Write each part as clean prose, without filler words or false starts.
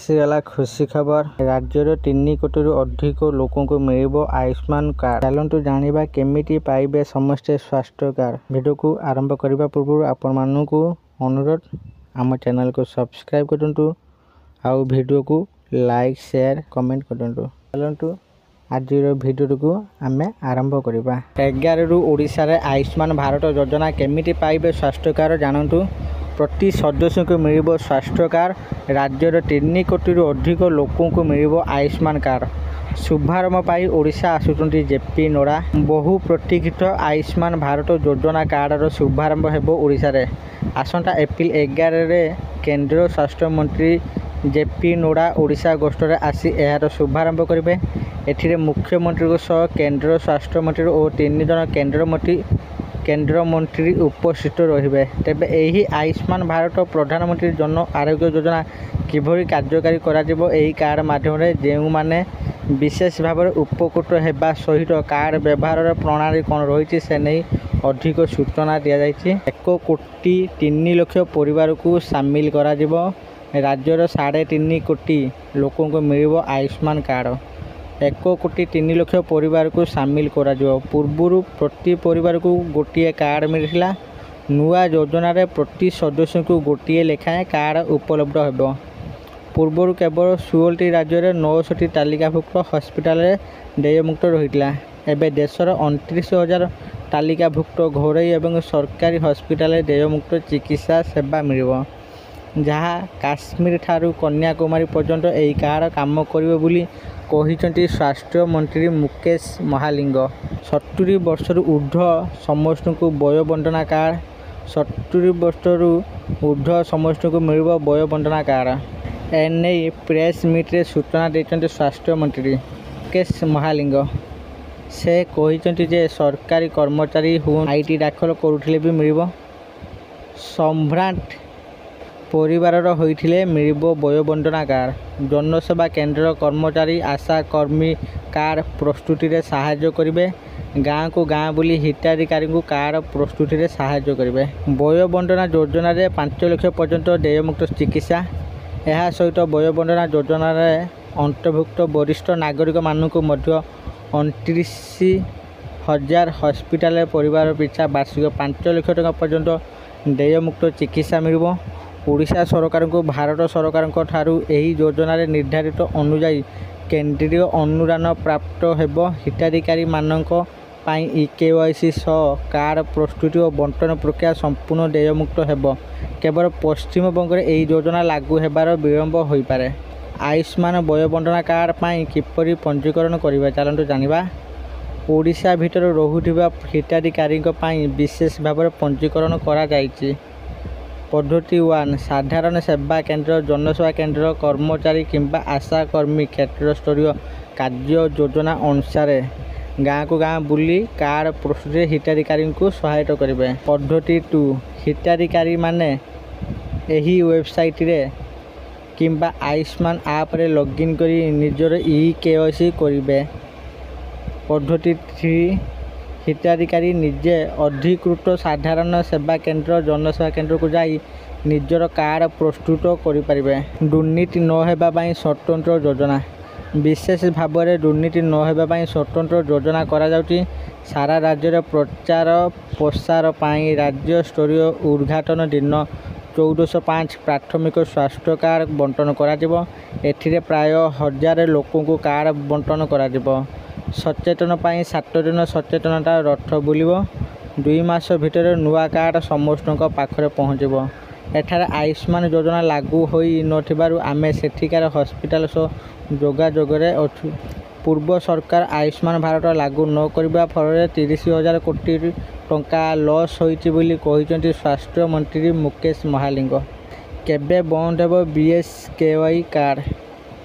ଆସିଗଲା ଖୁସି ଖବର। ରାଜ୍ୟର 3 କୋଟିରୁ ଅଧିକ ଲୋକଙ୍କୁ ମିଳିବ ଆୟୁଷ୍ମାନ କାର୍ଡ। ଚାଲନ୍ତୁ ଜାଣିବା କେମିତି ପାଇବେ ସମସ୍ତେ ସ୍ୱାସ୍ଥ୍ୟ କାର୍ଡ। ଭିଡ଼ିଓକୁ ଆରମ୍ଭ କରିବା ପୂର୍ବରୁ ଆପଣମାନଙ୍କୁ ଅନୁରୋଧ, ଆମ ଚ୍ୟାନେଲକୁ ସବସ୍କ୍ରାଇବ କରନ୍ତୁ ଆଉ ଭିଡ଼ିଓକୁ ଲାଇକ୍ ସେୟାର କମେଣ୍ଟ କରନ୍ତୁ। ଚାଲନ୍ତୁ ଆଜିର ଭିଡ଼ିଓକୁ ଆମେ ଆରମ୍ଭ କରିବା। 11ରୁ ଓଡ଼ିଶାରେ ଆୟୁଷ୍ମାନ ଭାରତ ଯୋଜନା କେମିତି ପାଇବେ ସ୍ୱାସ୍ଥ୍ୟ କାର୍ଡ ଜାଣନ୍ତୁ। ପ୍ରତି ସଦସ୍ୟଙ୍କୁ ମିଳିବ ସ୍ୱାସ୍ଥ୍ୟ କାର୍ଡ। ରାଜ୍ୟର 3 କୋଟିରୁ ଅଧିକ ଲୋକଙ୍କୁ ମିଳିବ ଆୟୁଷ୍ମାନ କାର୍ଡ। ଶୁଭାରମ୍ଭ ପାଇଁ ଓଡ଼ିଶା ଆସୁଛନ୍ତି ଜେପି ନଡ୍ଡା। ବହୁ ପ୍ରତୀକ୍ଷିତ ଆୟୁଷ୍ମାନ ଭାରତ ଯୋଜନା କାର୍ଡର ଶୁଭାରମ୍ଭ ହେବ ଓଡ଼ିଶାରେ। ଆସନ୍ତା ଏପ୍ରିଲ 11ରେ କେନ୍ଦ୍ର ସ୍ୱାସ୍ଥ୍ୟମନ୍ତ୍ରୀ ଜେପି ନଡ୍ଡା ଓଡ଼ିଶା ଗସ୍ତରେ ଆସି ଏହାର ଶୁଭାରମ୍ଭ କରିବେ। ଏଥିରେ ମୁଖ୍ୟମନ୍ତ୍ରୀଙ୍କ ସହ କେନ୍ଦ୍ର ସ୍ୱାସ୍ଥ୍ୟମନ୍ତ୍ରୀ ଓ 3 ଜଣ କେନ୍ଦ୍ରମନ୍ତ୍ରୀ ଉପସ୍ଥିତ ରହିବେ। ତେବେ ଏହି ଆୟୁଷ୍ମାନ ଭାରତ ପ୍ରଧାନମନ୍ତ୍ରୀ ଜନ ଆରୋଗ୍ୟ ଯୋଜନା କିଭଳି କାର୍ଯ୍ୟକାରୀ କରାଯିବ, ଏହି କାର୍ଡ ମାଧ୍ୟମରେ ଯେଉଁମାନେ ବିଶେଷ ଭାବରେ ଉପକୃତ ହେବା ସହିତ କାର୍ଡ ବ୍ୟବହାରର ପ୍ରଣାଳୀ କ'ଣ ରହିଛି ସେ ନେଇ ଅଧିକ ସୂଚନା ଦିଆଯାଇଛି। 1 କୋଟି 3 ଲକ୍ଷ ପରିବାରକୁ ସାମିଲ କରାଯିବ। ରାଜ୍ୟର 3.5 କୋଟି ଲୋକଙ୍କୁ ମିଳିବ ଆୟୁଷ୍ମାନ କାର୍ଡ। 1 କୋଟି 3 ଲକ୍ଷ ପରିବାରକୁ ସାମିଲ କରାଯିବ। ପୂର୍ବରୁ ପ୍ରତି ପରିବାରକୁ ଗୋଟିଏ କାର୍ଡ ମିଳିଥିଲା। ନୂଆ ଯୋଜନାରେ ପ୍ରତି ସଦସ୍ୟଙ୍କୁ ଗୋଟିଏ ଲେଖାଏଁ କାର୍ଡ ଉପଲବ୍ଧ ହେବ। ପୂର୍ବରୁ କେବଳ 16ଟି ରାଜ୍ୟରେ 900ଟି ତାଲିକାଭୁକ୍ତ ହସ୍ପିଟାଲରେ ଦେୟମୁକ୍ତ ରହିଥିଲା। ଏବେ ଦେଶର 29,000 ତାଲିକାଭୁକ୍ତ ଘରୋଇ ଏବଂ ସରକାରୀ ହସ୍ପିଟାଲରେ ଦେୟମୁକ୍ତ ଚିକିତ୍ସା ସେବା ମିଳିବ, ଯାହା କାଶ୍ମୀର ଠାରୁ କନ୍ୟାକୁମାରୀ ପର୍ଯ୍ୟନ୍ତ ଏହି କାର୍ଡ କାମ କରିବ ବୋଲି କହିଛନ୍ତି ସ୍ୱାସ୍ଥ୍ୟ ମନ୍ତ୍ରୀ ମୁକେଶ ମହାଲିଙ୍ଗ। 70 ବର୍ଷରୁ ଉର୍ଦ୍ଧ୍ୱ ସମସ୍ତଙ୍କୁ ବୟବଣ୍ଟନା କାର୍ଡ। 70 ବର୍ଷରୁ ଉର୍ଦ୍ଧ୍ୱ ସମସ୍ତଙ୍କୁ ମିଳିବ ବୟବଣ୍ଟନା କାର୍ଡ। ଏନେଇ ପ୍ରେସ୍ ମିଟ୍ରେ ସୂଚନା ଦେଇଛନ୍ତି ସ୍ୱାସ୍ଥ୍ୟମନ୍ତ୍ରୀ ମୁକେଶ ମହାଲିଙ୍ଗ। ସେ କହିଛନ୍ତି ଯେ ସରକାରୀ କର୍ମଚାରୀ ଆଇଟି ଦାଖଲ କରୁଥିଲେ ବି ମିଳିବ। ସମ୍ଭ୍ରାନ୍ତ ପରିବାରର ହୋଇଥିଲେ ମିଳିବ ବୟବଣ୍ଟନା କାର୍ଡ। ଜନସେବା କେନ୍ଦ୍ରର କର୍ମଚାରୀ ଆଶା କର୍ମୀ କାର୍ଡ ପ୍ରସ୍ତୁତିରେ ସାହାଯ୍ୟ କରିବେ। ଗାଁକୁ ଗାଁ ବୁଲି ହିତାଧିକାରୀଙ୍କୁ କାର୍ଡ ପ୍ରସ୍ତୁତିରେ ସାହାଯ୍ୟ କରିବେ। ବୟବଣ୍ଟନା ଯୋଜନାରେ 5 ଲକ୍ଷ ପର୍ଯ୍ୟନ୍ତ ଦେୟମୁକ୍ତ ଚିକିତ୍ସା। ଏହା ସହିତ ବୟବଣ୍ଟନା ଯୋଜନାରେ ଅନ୍ତର୍ଭୁକ୍ତ ବରିଷ୍ଠ ନାଗରିକମାନଙ୍କୁ ମଧ୍ୟ 29,000 ହସ୍ପିଟାଲରେ ପରିବାର ପିଛା ବାର୍ଷିକ 5 ଲକ୍ଷ ଟଙ୍କା ପର୍ଯ୍ୟନ୍ତ ଦେୟମୁକ୍ତ ଚିକିତ୍ସା ମିଳିବ। ଓଡ଼ିଶା ସରକାରଙ୍କୁ ଭାରତ ସରକାରଙ୍କ ଠାରୁ ଏହି ଯୋଜନାରେ ନିର୍ଦ୍ଧାରିତ ଅନୁଯାୟୀ କେନ୍ଦ୍ରୀୟ ଅନୁଦାନ ପ୍ରାପ୍ତ ହେବ। ହିତାଧିକାରୀମାନଙ୍କ ପାଇଁ KYC ସହ କାର୍ଡ ପ୍ରସ୍ତୁତି ଓ ବଣ୍ଟନ ପ୍ରକ୍ରିୟା ସମ୍ପୂର୍ଣ୍ଣ ଦେୟମୁକ୍ତ ହେବ। କେବଳ ପଶ୍ଚିମବଙ୍ଗରେ ଏହି ଯୋଜନା ଲାଗୁ ହେବାର ବିଳମ୍ବ ହୋଇପାରେ। ଆୟୁଷ୍ମାନ ବୟବଣ୍ଟନା କାର୍ଡ ପାଇଁ କିପରି ପଞ୍ଜୀକରଣ କରିବେ ଚାଲନ୍ତୁ ଜାଣିବା। ଓଡ଼ିଶା ଭିତରେ ରହୁଥିବା ହିତାଧିକାରୀଙ୍କ ପାଇଁ ବିଶେଷ ଭାବରେ ପଞ୍ଜୀକରଣ କରାଯାଇଛି। ପଦ୍ଧତି 1 ସାଧାରଣ ସେବା କେନ୍ଦ୍ର, ଜନସେବା କେନ୍ଦ୍ର କର୍ମଚାରୀ କିମ୍ବା ଆଶା କର୍ମୀ କ୍ଷେତ୍ରସ୍ତରୀୟ କାର୍ଯ୍ୟ ଯୋଜନା ଅନୁସାରେ ଗାଁକୁ ଗାଁ ବୁଲି କାର୍ଡ ପ୍ରସ୍ତୁତିରେ ହିତାଧିକାରୀଙ୍କୁ ସହାୟତା କରିବେ। ପଦ୍ଧତି 2 ହିତାଧିକାରୀମାନେ ଏହି ୱେବସାଇଟରେ କିମ୍ବା ଆୟୁଷ୍ମାନ ଆପ୍ରେ ଲଗ୍ଇନ୍ କରି ନିଜର KYC କରିବେ। ପଦ୍ଧତି 3 ହିତାଧିକାରୀ ନିଜେ ଅଧିକୃତ ସାଧାରଣ ସେବା କେନ୍ଦ୍ର, ଜନସେବା କେନ୍ଦ୍ରକୁ ଯାଇ ନିଜର କାର୍ଡ ପ୍ରସ୍ତୁତ କରିପାରିବେ। ଦୁର୍ନୀତି ନ ହେବା ପାଇଁ ସ୍ୱତନ୍ତ୍ର ଯୋଜନା। ବିଶେଷ ଭାବରେ ଦୁର୍ନୀତି ନ ହେବା ପାଇଁ ସ୍ୱତନ୍ତ୍ର ଯୋଜନା କରାଯାଉଛି। ସାରା ରାଜ୍ୟରେ ପ୍ରଚାର ପ୍ରସାର ପାଇଁ ରାଜ୍ୟସ୍ତରୀୟ ଉଦ୍ଘାଟନ ଦିନ 1405 ପ୍ରାଥମିକ ସ୍ୱାସ୍ଥ୍ୟ କାର୍ଡ ବଣ୍ଟନ କରାଯିବ। ଏଥିରେ ପ୍ରାୟ 1000 ଲୋକଙ୍କୁ କାର୍ଡ ବଣ୍ଟନ କରାଯିବ। ସଚେତନ ପାଇଁ 7 ଦିନ ସଚେତନତା ରଥ ବୁଲିବ। 2 ମାସ ଭିତରେ ନୂଆ କାର୍ଡ ସମସ୍ତଙ୍କ ପାଖରେ ପହଞ୍ଚିବ। ଏଠାରେ ଆୟୁଷ୍ମାନ ଯୋଜନା ଲାଗୁ ହୋଇ ନଥିବାରୁ ଆମେ ସେଠିକାର ହସ୍ପିଟାଲ ସହ ଯୋଗାଯୋଗରେ ଅଛୁ। ପୂର୍ବ ସରକାର ଆୟୁଷ୍ମାନ ଭାରତ ଲାଗୁ ନ କରିବା ଫଳରେ 30,000 କୋଟି ଟଙ୍କା ଲସ୍ ହୋଇଛି ବୋଲି କହିଛନ୍ତି ସ୍ୱାସ୍ଥ୍ୟ ମନ୍ତ୍ରୀ ମୁକେଶ ମହାଲିଙ୍ଗ। କେବେ ବନ୍ଦ ହେବ BSKY କାର୍ଡ?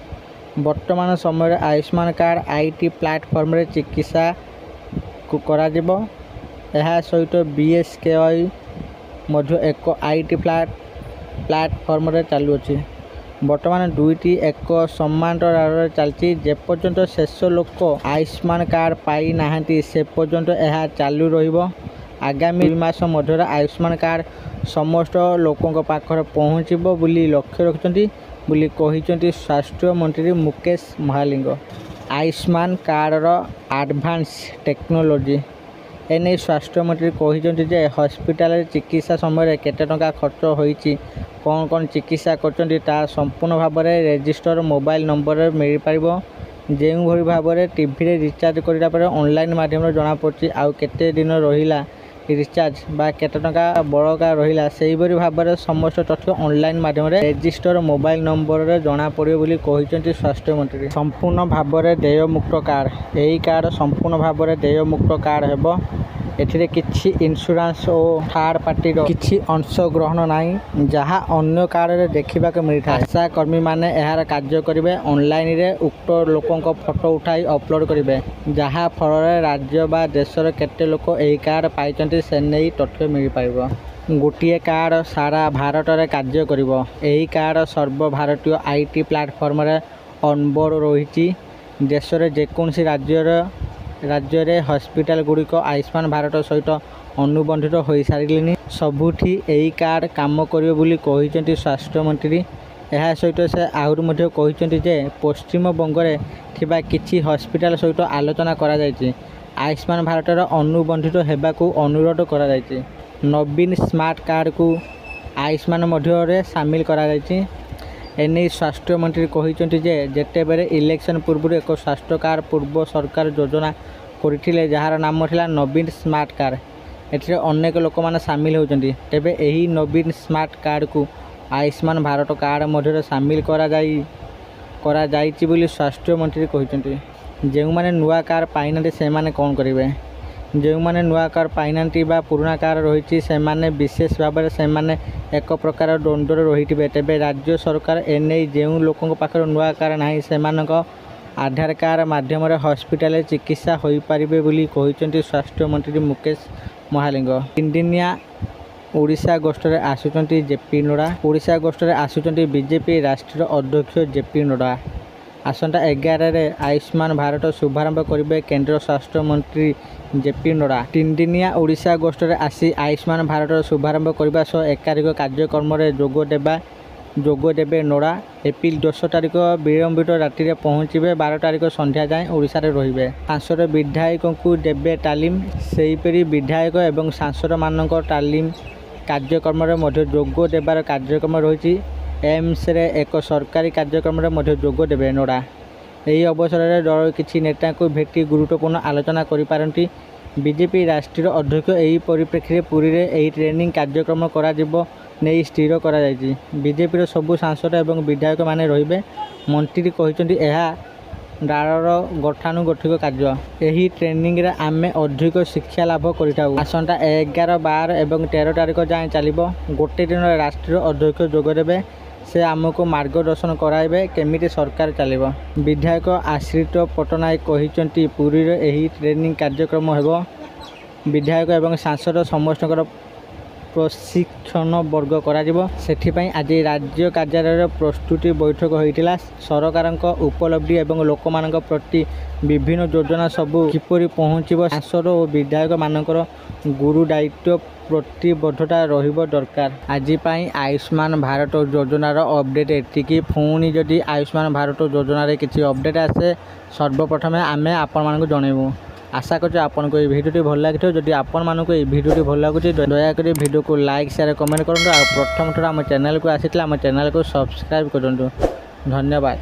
ବର୍ତ୍ତମାନ ସମୟରେ ଆୟୁଷ୍ମାନ କାର୍ଡ IT ପ୍ଲାଟଫର୍ମରେ ଚିକିତ୍ସା କରାଯିବ। ଏହା ସହିତ BSKY ମଧ୍ୟ ଏକ IT ପ୍ଲାଟଫର୍ମରେ ଚାଲୁଅଛି। ବର୍ତ୍ତମାନ ଦୁଇଟି ଏକ ସମାନ୍ତରାଳରେ ଚାଲିଛି। ଯେପର୍ଯ୍ୟନ୍ତ ଶେଷ ଲୋକ ଆୟୁଷ୍ମାନ କାର୍ଡ ପାଇ ନାହାନ୍ତି ସେ ପର୍ଯ୍ୟନ୍ତ ଏହା ଚାଲୁ ରହିବ। ଆଗାମୀ 2 ମାସ ମଧ୍ୟରେ ଆୟୁଷ୍ମାନ କାର୍ଡ ସମସ୍ତ ଲୋକଙ୍କ ପାଖରେ ପହଞ୍ଚିବ ବୋଲି ଲକ୍ଷ୍ୟ ରଖିଛନ୍ତି ବୋଲି କହିଛନ୍ତି ସ୍ୱାସ୍ଥ୍ୟମନ୍ତ୍ରୀ ମୁକେଶ ମହାଲିଙ୍ଗ। ଆୟୁଷ୍ମାନ କାର୍ଡ଼ର ଆଡଭାନ୍ସ ଟେକ୍ନୋଲୋଜି ଏନେଇ ସ୍ୱାସ୍ଥ୍ୟମନ୍ତ୍ରୀ କହିଛନ୍ତି ଯେ ହସ୍ପିଟାଲରେ ଚିକିତ୍ସା ସମୟରେ କେତେ ଟଙ୍କା ଖର୍ଚ୍ଚ ହୋଇଛି, କ'ଣ ଚିକିତ୍ସା କରିଛନ୍ତି ତାହା ସମ୍ପୂର୍ଣ୍ଣ ଭାବରେ ରେଜିଷ୍ଟର ମୋବାଇଲ ନମ୍ବରରେ ମିଳିପାରିବ। ଯେଉଁଭଳି ଭାବରେ ଟିଭିରେ ରିଚାର୍ଜ କରିବା ପରେ ଅନଲାଇନ୍ ମାଧ୍ୟମରେ ଜଣାପଡ଼ୁଛି ଆଉ କେତେ ଦିନ ରହିଲା ରିଚାର୍ଜ ବା କେତେ ଟଙ୍କା ବଳକା ରହିଲା, ସେହିପରି ଭାବରେ ସମସ୍ତ ତଥ୍ୟ ଅନଲାଇନ୍ ମାଧ୍ୟମରେ ରେଜିଷ୍ଟର ମୋବାଇଲ ନମ୍ବରରେ ଜଣାପଡ଼ିବ ବୋଲି କହିଛନ୍ତି ସ୍ୱାସ୍ଥ୍ୟମନ୍ତ୍ରୀ। ସମ୍ପୂର୍ଣ୍ଣ ଭାବରେ ଦେୟମୁକ୍ତ କାର୍ଡ଼, ଏହି କାର୍ଡ଼ ସମ୍ପୂର୍ଣ୍ଣ ଭାବରେ ଦେୟମୁକ୍ତ କାର୍ଡ଼ ହେବ। ଏଥିରେ କିଛି ଇନ୍ସୁରାନ୍ସ ଓ ଥାର୍ଡ଼ ପାର୍ଟିର କିଛି ଅଂଶଗ୍ରହଣ ନାହିଁ, ଯାହା ଅନ୍ୟ କାର୍ଡ଼ରେ ଦେଖିବାକୁ ମିଳିଥାଏ। ଆଶା କର୍ମୀମାନେ ଏହାର କାର୍ଯ୍ୟ କରିବେ। ଅନଲାଇନରେ ଉକ୍ତ ଲୋକଙ୍କ ଫଟୋ ଉଠାଇ ଅପଲୋଡ଼ କରିବେ, ଯାହା ଫଳରେ ରାଜ୍ୟ ବା ଦେଶର କେତେ ଲୋକ ଏହି କାର୍ଡ଼ ପାଇଛନ୍ତି ସେ ନେଇ ତଥ୍ୟ ମିଳିପାରିବ। ଗୋଟିଏ କାର୍ଡ଼ ସାରା ଭାରତରେ କାର୍ଯ୍ୟ କରିବ। ଏହି କାର୍ଡ଼ ସର୍ବଭାରତୀୟ IT ପ୍ଲାଟଫର୍ମରେ ଅନବୋର୍ଡ଼ ରହିଛି। ଦେଶର ଯେକୌଣସି ରାଜ୍ୟରେ ହସ୍ପିଟାଲଗୁଡ଼ିକ ଆୟୁଷ୍ମାନ ଭାରତ ସହିତ ଅନୁବନ୍ଧିତ ହୋଇସାରିଲେଣି। ସବୁଠି ଏହି କାର୍ଡ଼ କାମ କରିବ ବୋଲି କହିଛନ୍ତି ସ୍ୱାସ୍ଥ୍ୟମନ୍ତ୍ରୀ। ଏହା ସହିତ ସେ ଆହୁରି ମଧ୍ୟ କହିଛନ୍ତି ଯେ ପଶ୍ଚିମବଙ୍ଗରେ ଥିବା କିଛି ହସ୍ପିଟାଲ ସହିତ ଆଲୋଚନା କରାଯାଇଛି। ଆୟୁଷ୍ମାନ ଭାରତର ଅନୁବନ୍ଧିତ ହେବାକୁ ଅନୁରୋଧ କରାଯାଇଛି। ନବୀନ ସ୍ମାର୍ଟ କାର୍ଡ଼କୁ ଆୟୁଷ୍ମାନ ମଧ୍ୟରେ ସାମିଲ କରାଯାଇଛି। ଏନେଇ ସ୍ୱାସ୍ଥ୍ୟମନ୍ତ୍ରୀ କହିଛନ୍ତି ଯେ ଯେତେବେଳେ ଇଲେକ୍ସନ ପୂର୍ବରୁ ଏକ ସ୍ୱାସ୍ଥ୍ୟ କାର୍ଡ଼ ପୂର୍ବ ସରକାର ଯୋଜନା କରିଥିଲେ, ଯାହାର ନାମ ଥିଲା ନବୀନ ସ୍ମାର୍ଟ କାର୍ଡ଼। ଏଥିରେ ଅନେକ ଲୋକମାନେ ସାମିଲ ହେଉଛନ୍ତି। ତେବେ ଏହି ନବୀନ ସ୍ମାର୍ଟ କାର୍ଡ଼କୁ ଆୟୁଷ୍ମାନ ଭାରତ କାର୍ଡ଼ ମଧ୍ୟରେ ସାମିଲ କରାଯାଇଛି ବୋଲି ସ୍ୱାସ୍ଥ୍ୟମନ୍ତ୍ରୀ କହିଛନ୍ତି। ଯେଉଁମାନେ ନୂଆ କାର୍ଡ଼ ପାଇନାହାନ୍ତି ସେମାନେ କ'ଣ କରିବେ? ଯେଉଁମାନେ ନୂଆ କାର୍ଡ଼ ପାଇନାହାନ୍ତି ବା ପୁରୁଣା କାର୍ଡ଼ ରହିଛି ସେମାନେ ବିଶେଷ ଭାବରେ ସେମାନେ ଏକ ପ୍ରକାର ଦ୍ୱନ୍ଦ୍ୱରେ ରହିଥିବେ। ତେବେ ରାଜ୍ୟ ସରକାର ଏନେଇ ଯେଉଁ ଲୋକଙ୍କ ପାଖରେ ନୂଆ କାର୍ଡ଼ ନାହିଁ ସେମାନଙ୍କ ଆଧାର କାର୍ଡ଼ ମାଧ୍ୟମରେ ହସ୍ପିଟାଲରେ ଚିକିତ୍ସା ହୋଇପାରିବେ ବୋଲି କହିଛନ୍ତି ସ୍ୱାସ୍ଥ୍ୟମନ୍ତ୍ରୀ ମୁକେଶ ମହାଲିଙ୍ଗ। 3 ଦିନିଆ ଓଡ଼ିଶା ଗସ୍ତରେ ଆସୁଛନ୍ତି ଜେପି ନଡ୍ଡା। ଓଡ଼ିଶା ଗସ୍ତରେ ଆସୁଛନ୍ତି ବିଜେପି ରାଷ୍ଟ୍ରୀୟ ଅଧ୍ୟକ୍ଷ ଜେପି ନଡ୍ଡା। ଆସନ୍ତା 11ରେ ଆୟୁଷ୍ମାନ ଭାରତ ଶୁଭାରମ୍ଭ କରିବେ କେନ୍ଦ୍ର ସ୍ୱାସ୍ଥ୍ୟମନ୍ତ୍ରୀ ଜେପି ନଡ୍ଡା। 3 ଦିନିଆ ଓଡ଼ିଶା ଗସ୍ତରେ ଆସି ଆୟୁଷ୍ମାନ ଭାରତର ଶୁଭାରମ୍ଭ କରିବା ସହ ଏକାଧିକ କାର୍ଯ୍ୟକ୍ରମରେ ଯୋଗ ଦେବେ ନଡ୍ଡା। ଏପ୍ରିଲ 10 ତାରିଖ ବିଳମ୍ବିତ ରାତିରେ ପହଞ୍ଚିବେ। 12 ତାରିଖ ସନ୍ଧ୍ୟା ଯାଏଁ ଓଡ଼ିଶାରେ ରହିବେ। ସାଂସଦ ବିଧାୟକଙ୍କୁ ଦେବେ ତାଲିମ। ସେହିପରି ବିଧାୟକ ଏବଂ ସାଂସଦମାନଙ୍କ ତାଲିମ କାର୍ଯ୍ୟକ୍ରମରେ ମଧ୍ୟ ଯୋଗ ଦେବାର କାର୍ଯ୍ୟକ୍ରମ ରହିଛି। ଏମ୍ସରେ ଏକ ସରକାରୀ କାର୍ଯ୍ୟକ୍ରମରେ ମଧ୍ୟ ଯୋଗ ଦେବେ ନଡ୍ଡା। ଏହି ଅବସରରେ ଦଳର କିଛି ନେତାଙ୍କୁ ଭେଟି ଗୁରୁତ୍ୱପୂର୍ଣ୍ଣ ଆଲୋଚନା କରିପାରନ୍ତି ବିଜେପି ରାଷ୍ଟ୍ରୀୟ ଅଧ୍ୟକ୍ଷ। ଏହି ପରିପ୍ରେକ୍ଷୀରେ ପୁରୀରେ ଏହି ଟ୍ରେନିଂ କାର୍ଯ୍ୟକ୍ରମ କରାଯିବ ନେଇ ସ୍ଥିର କରାଯାଇଛି। ବିଜେପିର ସବୁ ସାଂସଦ ଏବଂ ବିଧାୟକମାନେ ରହିବେ। ମନ୍ତ୍ରୀ କହିଛନ୍ତି ଏହା ଦଳର ଗଠାନୁଗଠିକ କାର୍ଯ୍ୟ। ଏହି ଟ୍ରେନିଂରେ ଆମେ ଅଧିକ ଶିକ୍ଷା ଲାଭ କରିଥାଉ। ଆସନ୍ତା 11, 12 ଏବଂ 13 ତାରିଖ ଯାଏଁ ଚାଲିବ। ଗୋଟେ ଦିନରେ ରାଷ୍ଟ୍ରୀୟ ଅଧ୍ୟକ୍ଷ ଯୋଗଦେବେ। ସେ ଆମକୁ ମାର୍ଗଦର୍ଶନ କରାଇବେ କେମିତି ସରକାର ଚାଲିବ। ବିଧାୟକ ଆଶ୍ରିତ ପଟ୍ଟନାୟକ କହିଛନ୍ତି ପୁରୀରେ ଏହି ଟ୍ରେନିଂ କାର୍ଯ୍ୟକ୍ରମ ହେବ। ବିଧାୟକ ଏବଂ ସାଂସଦ ସମସ୍ତଙ୍କର ପ୍ରଶିକ୍ଷଣ ବର୍ଗ କରାଯିବ। ସେଥିପାଇଁ ଆଜି ରାଜ୍ୟ କାର୍ଯ୍ୟାଳୟରେ ପ୍ରସ୍ତୁତି ବୈଠକ ହୋଇଥିଲା। ସରକାରଙ୍କ ଉପଲବ୍ଧି ଏବଂ ଲୋକମାନଙ୍କ ପ୍ରତି ବିଭିନ୍ନ ଯୋଜନା ସବୁ କିପରି ପହଞ୍ଚିବ, ସାଂସଦ ଓ ବିଧାୟକମାନଙ୍କର ଗୁରୁ ଦାୟିତ୍ୱ ପ୍ରତିବଦ୍ଧତା ରହିବା ଦରକାର। ଆଜି ପାଇଁ ଆୟୁଷ୍ମାନ ଭାରତ ଯୋଜନାର ଅପଡେଟ୍ ଏତିକି। ପୁଣି ଯଦି ଆୟୁଷ୍ମାନ ଭାରତ ଯୋଜନାରେ କିଛି ଅପଡେଟ୍ ଆସେ ସର୍ବପ୍ରଥମେ ଆମେ ଆପଣମାନଙ୍କୁ ଜଣାଇବୁ। ଆଶା କରୁଛୁ ଆପଣଙ୍କୁ ଏହି ଭିଡ଼ିଓଟି ଭଲ ଲାଗିଥିବ। ଯଦି ଆପଣମାନଙ୍କୁ ଏହି ଭିଡ଼ିଓଟି ଭଲ ଲାଗୁଛି ଦୟାକରି ଭିଡ଼ିଓକୁ ଲାଇକ୍, ସେୟାର, କମେଣ୍ଟ କରନ୍ତୁ। ଆଉ ପ୍ରଥମ ଥର ଆମ ଚ୍ୟାନେଲକୁ ଆସିଥିଲେ ଆମ ଚ୍ୟାନେଲକୁ ସବସ୍କ୍ରାଇବ୍ କରନ୍ତୁ। ଧନ୍ୟବାଦ।